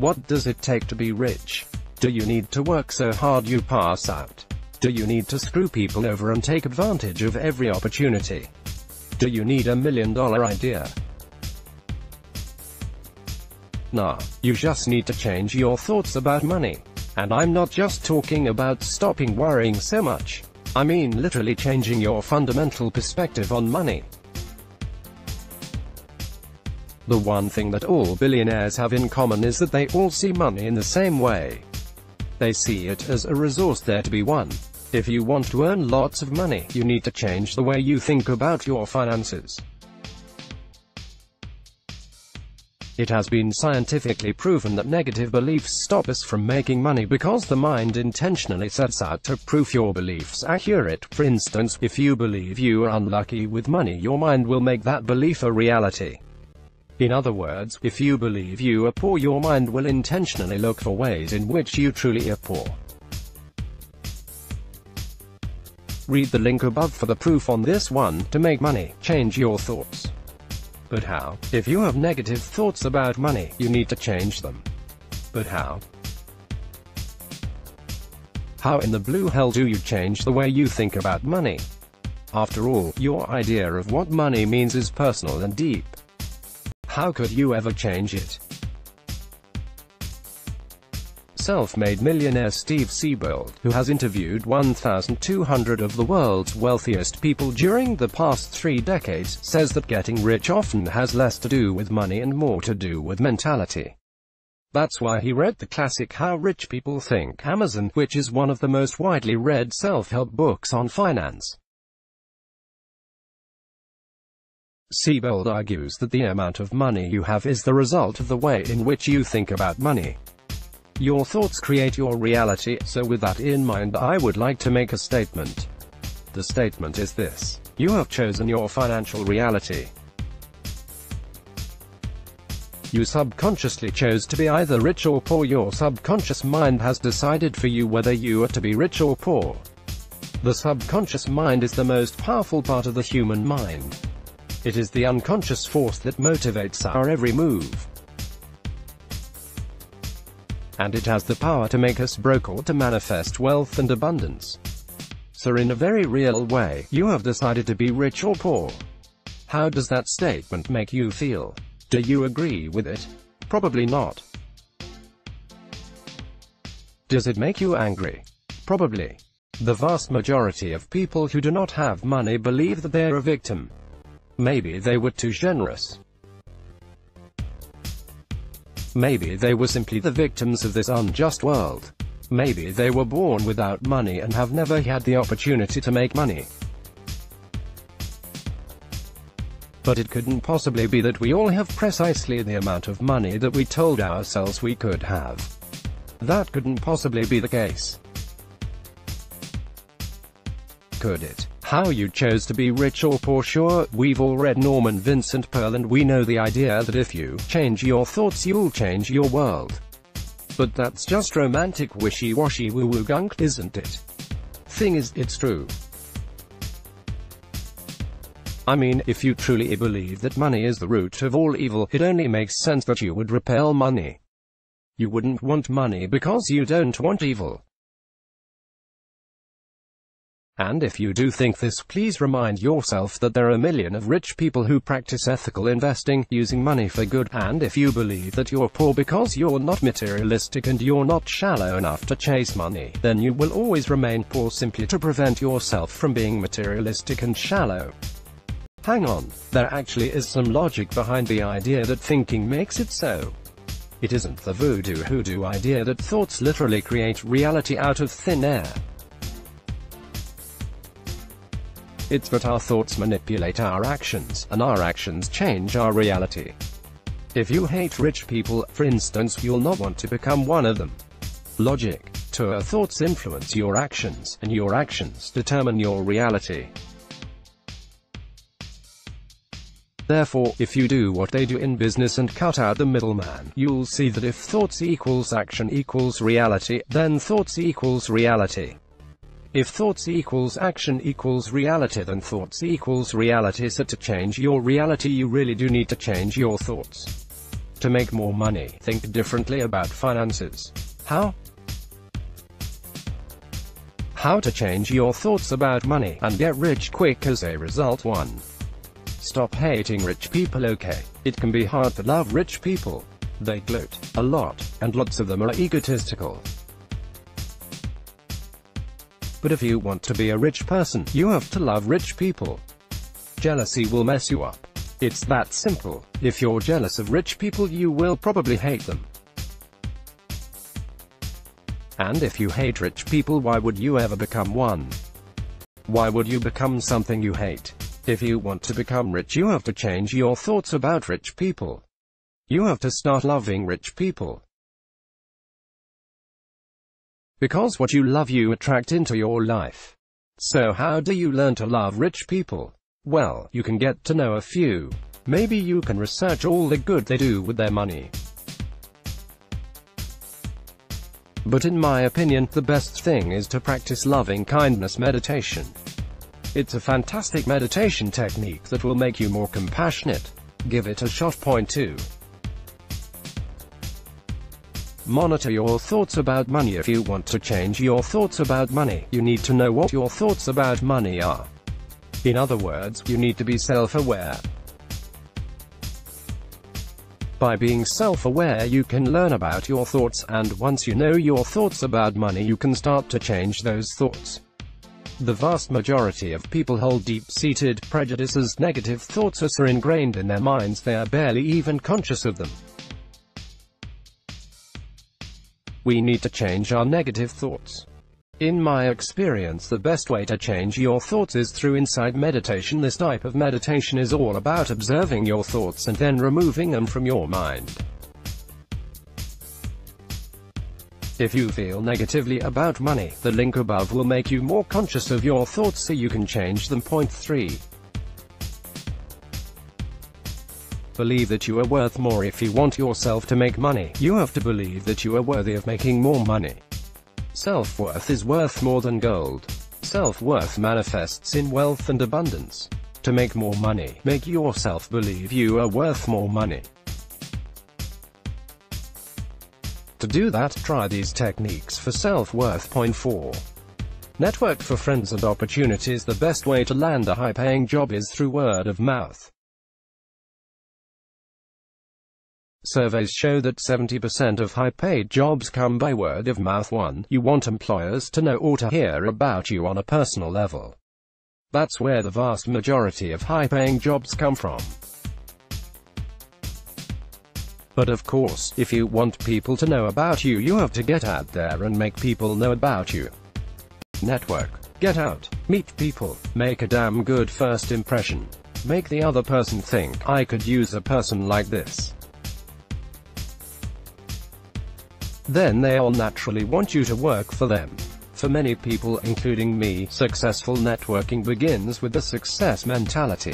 What does it take to be rich? Do you need to work so hard you pass out? Do you need to screw people over and take advantage of every opportunity? Do you need $1 million idea? Nah, you just need to change your thoughts about money. And I'm not just talking about stopping worrying so much. I mean literally changing your fundamental perspective on money. The one thing that all billionaires have in common is that they all see money in the same way. They see it as a resource there to be won. If you want to earn lots of money, you need to change the way you think about your finances. It has been scientifically proven that negative beliefs stop us from making money because the mind intentionally sets out to prove your beliefs accurate. For instance, if you believe you are unlucky with money, your mind will make that belief a reality. In other words, if you believe you are poor, your mind will intentionally look for ways in which you truly are poor. Read the link above for the proof on this one. To make money, change your thoughts. But how? If you have negative thoughts about money, you need to change them. But how? How in the blue hell do you change the way you think about money? After all, your idea of what money means is personal and deep. How could you ever change it? Self-made millionaire Steve Siebold, who has interviewed 1,200 of the world's wealthiest people during the past 3 decades, says that getting rich often has less to do with money and more to do with mentality. That's why he wrote the classic How Rich People Think Amazon, which is one of the most widely read self-help books on finance. Siebold argues that the amount of money you have is the result of the way in which you think about money. Your thoughts create your reality, so with that in mind I would like to make a statement. The statement is this: you have chosen your financial reality. You subconsciously chose to be either rich or poor. Your subconscious mind has decided for you whether you are to be rich or poor. The subconscious mind is the most powerful part of the human mind. It is the unconscious force that motivates our every move. And it has the power to make us broke or to manifest wealth and abundance. So in a very real way, you have decided to be rich or poor. How does that statement make you feel? Do you agree with it? Probably not. Does it make you angry? Probably. The vast majority of people who do not have money believe that they are a victim. Maybe they were too generous. Maybe they were simply the victims of this unjust world. Maybe they were born without money and have never had the opportunity to make money. But it couldn't possibly be that we all have precisely the amount of money that we told ourselves we could have. That couldn't possibly be the case. Could it? How you chose to be rich or poor? Sure, we've all read Norman Vincent Peale and we know the idea that if you change your thoughts you'll change your world. But that's just romantic wishy-washy woo-woo gunk, isn't it? Thing is, it's true. I mean, if you truly believe that money is the root of all evil, it only makes sense that you would repel money. You wouldn't want money because you don't want evil. And if you do think this, please remind yourself that there are a million of rich people who practice ethical investing, using money for good. And if you believe that you're poor because you're not materialistic and you're not shallow enough to chase money, then you will always remain poor simply to prevent yourself from being materialistic and shallow. Hang on, there actually is some logic behind the idea that thinking makes it so. It isn't the voodoo-hoodoo idea that thoughts literally create reality out of thin air. It's that our thoughts manipulate our actions, and our actions change our reality. If you hate rich people, for instance, you'll not want to become one of them. Logic. Your thoughts influence your actions, and your actions determine your reality. Therefore, if you do what they do in business and cut out the middleman, you'll see that if thoughts equals action equals reality, then thoughts equals reality. If thoughts equals action equals reality, then thoughts equals reality. So to change your reality, you really do need to change your thoughts. to make more money. Think differently about finances. How? How to change your thoughts about money and get rich quick as a result. 1. Stop hating rich people. Okay, it can be hard to love rich people. They gloat a lot, and lots of them are egotistical. But if you want to be a rich person, you have to love rich people. Jealousy will mess you up. It's that simple. If you're jealous of rich people, you will probably hate them. And if you hate rich people, why would you ever become one? Why would you become something you hate? If you want to become rich, you have to change your thoughts about rich people. You have to start loving rich people. Because what you love you attract into your life. So how do you learn to love rich people? Well, you can get to know a few. Maybe you can research all the good they do with their money. But in my opinion, the best thing is to practice loving kindness meditation. It's a fantastic meditation technique that will make you more compassionate. Give it a shot. Point 2. Monitor your thoughts about money. If you want to change your thoughts about money, you need to know what your thoughts about money are. In other words, you need to be self-aware. By being self-aware, you can learn about your thoughts, and once you know your thoughts about money, you can start to change those thoughts. The vast majority of people hold deep-seated prejudices. Negative thoughts are so ingrained in their minds they are barely even conscious of them. We need to change our negative thoughts. In my experience, the best way to change your thoughts is through insight meditation. This type of meditation is all about observing your thoughts and then removing them from your mind. If you feel negatively about money, the link above will make you more conscious of your thoughts so you can change them. Point 3. Believe that you are worth more. If you want yourself to make money, you have to believe that you are worthy of making more money. Self-worth is worth more than gold. Self-worth manifests in wealth and abundance. To make more money, make yourself believe you are worth more money. To do that, try these techniques for self-worth. Point 4. Network for friends and opportunities. The best way to land a high-paying job is through word of mouth. Surveys show that 70% of high-paid jobs come by word of mouth. 1. You want employers to know or to hear about you on a personal level. That's where the vast majority of high-paying jobs come from. But of course, if you want people to know about you, you have to get out there and make people know about you. Network. Get out. Meet people. Make a damn good first impression. Make the other person think, I could use a person like this. Then they'll naturally want you to work for them. For many people, including me, successful networking begins with the success mentality.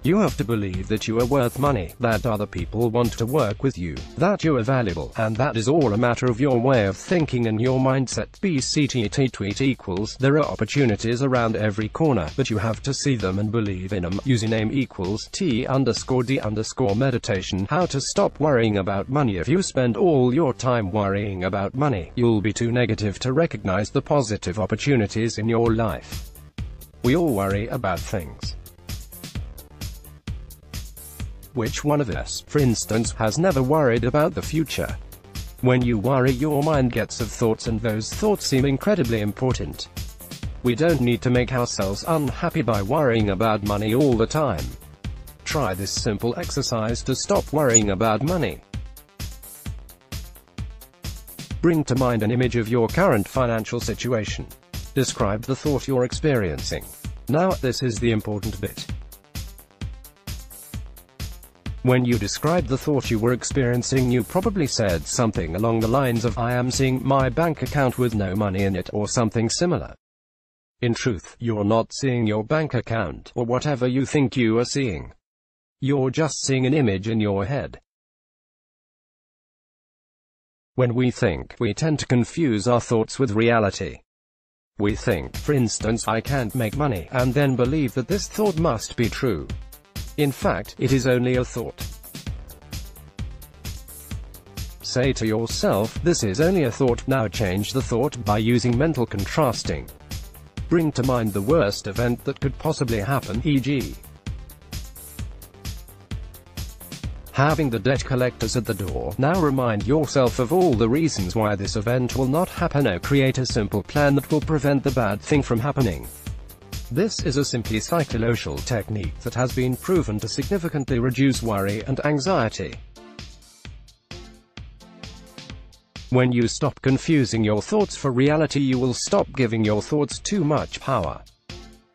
You have to believe that you are worth money, that other people want to work with you, that you are valuable, and that is all a matter of your way of thinking and your mindset. BCTT tweet equals, there are opportunities around every corner, but you have to see them and believe in them. Username equals T_D_ meditation. How to stop worrying about money. If you spend all your time worrying about money, you'll be too negative to recognize the positive opportunities in your life. We all worry about things. Which one of us, for instance, has never worried about the future? When you worry, your mind gets of thoughts, and those thoughts seem incredibly important. We don't need to make ourselves unhappy by worrying about money all the time. Try this simple exercise to stop worrying about money. Bring to mind an image of your current financial situation. Describe the thought you're experiencing. Now, this is the important bit. When you described the thought you were experiencing, you probably said something along the lines of, I am seeing my bank account with no money in it, or something similar. In truth, you're not seeing your bank account, or whatever you think you are seeing. You're just seeing an image in your head. When we think, we tend to confuse our thoughts with reality. We think, for instance, I can't make money, and then believe that this thought must be true. In fact, it is only a thought. Say to yourself, this is only a thought. Now change the thought by using mental contrasting. Bring to mind the worst event that could possibly happen, e.g. having the debt collectors at the door. Now remind yourself of all the reasons why this event will not happen. Now create a simple plan that will prevent the bad thing from happening. This is a simply psychological technique that has been proven to significantly reduce worry and anxiety. When you stop confusing your thoughts for reality, you will stop giving your thoughts too much power.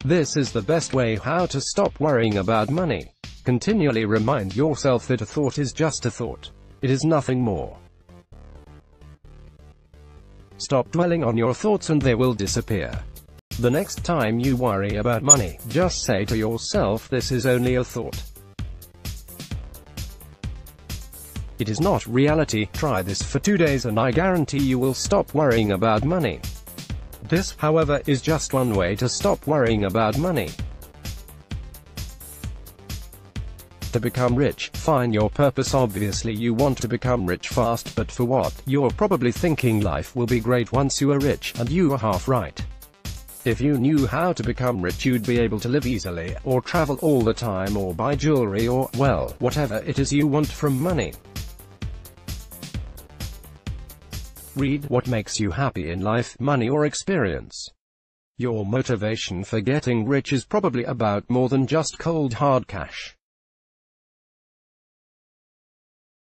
This is the best way how to stop worrying about money. Continually remind yourself that a thought is just a thought. It is nothing more. Stop dwelling on your thoughts and they will disappear. The next time you worry about money, just say to yourself, this is only a thought. It is not reality. Try this for 2 days and I guarantee you will stop worrying about money. This, however, is just one way to stop worrying about money. To become rich, find your purpose. Obviously you want to become rich fast, but for what? You're probably thinking life will be great once you are rich, and you are half right. If you knew how to become rich, you'd be able to live easily, or travel all the time, or buy jewelry, or, well, whatever it is you want from money. Read what makes you happy in life, money or experience. Your motivation for getting rich is probably about more than just cold hard cash.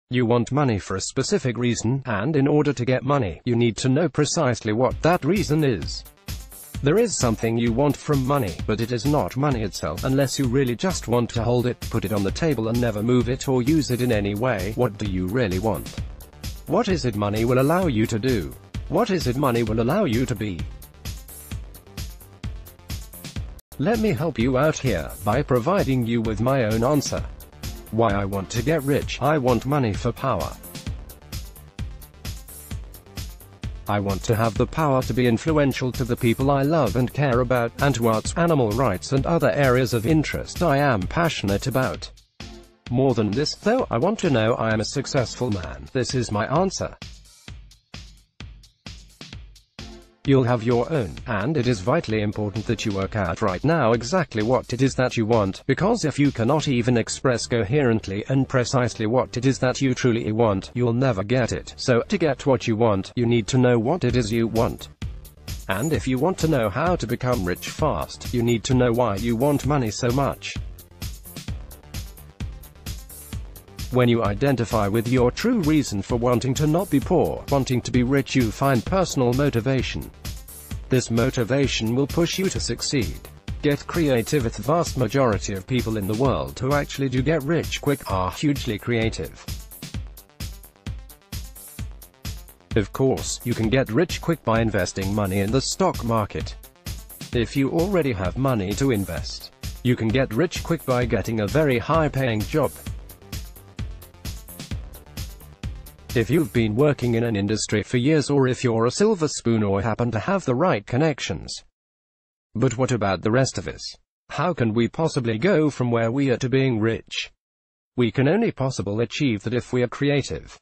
You want money for a specific reason, and in order to get money, you need to know precisely what that reason is. There is something you want from money, but it is not money itself, unless you really just want to hold it, put it on the table and never move it or use it in any way. What do you really want? What is it money will allow you to do? What is it money will allow you to be? Let me help you out here, by providing you with my own answer. Why I want to get rich. I want money for power. I want to have the power to be influential to the people I love and care about, and to arts, animal rights and other areas of interest I am passionate about. More than this, though, I want to know I am a successful man. This is my answer. You'll have your own, and it is vitally important that you work out right now exactly what it is that you want, because if you cannot even express coherently and precisely what it is that you truly want, you'll never get it. So, to get what you want, you need to know what it is you want. And if you want to know how to become rich fast, you need to know why you want money so much. When you identify with your true reason for wanting to not be poor, wanting to be rich, you find personal motivation. This motivation will push you to succeed. Get creative. The vast majority of people in the world who actually do get rich quick are hugely creative. Of course, you can get rich quick by investing money in the stock market. If you already have money to invest, you can get rich quick by getting a very high-paying job. If you've been working in an industry for years, or if you're a silver spoon or happen to have the right connections. But what about the rest of us? How can we possibly go from where we are to being rich? We can only possibly achieve that if we are creative.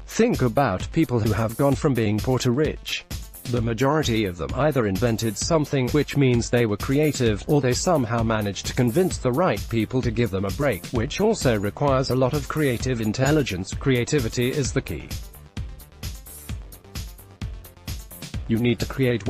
Think about people who have gone from being poor to rich. The majority of them either invented something, which means they were creative, or they somehow managed to convince the right people to give them a break, which also requires a lot of creative intelligence. Creativity is the key. You need to create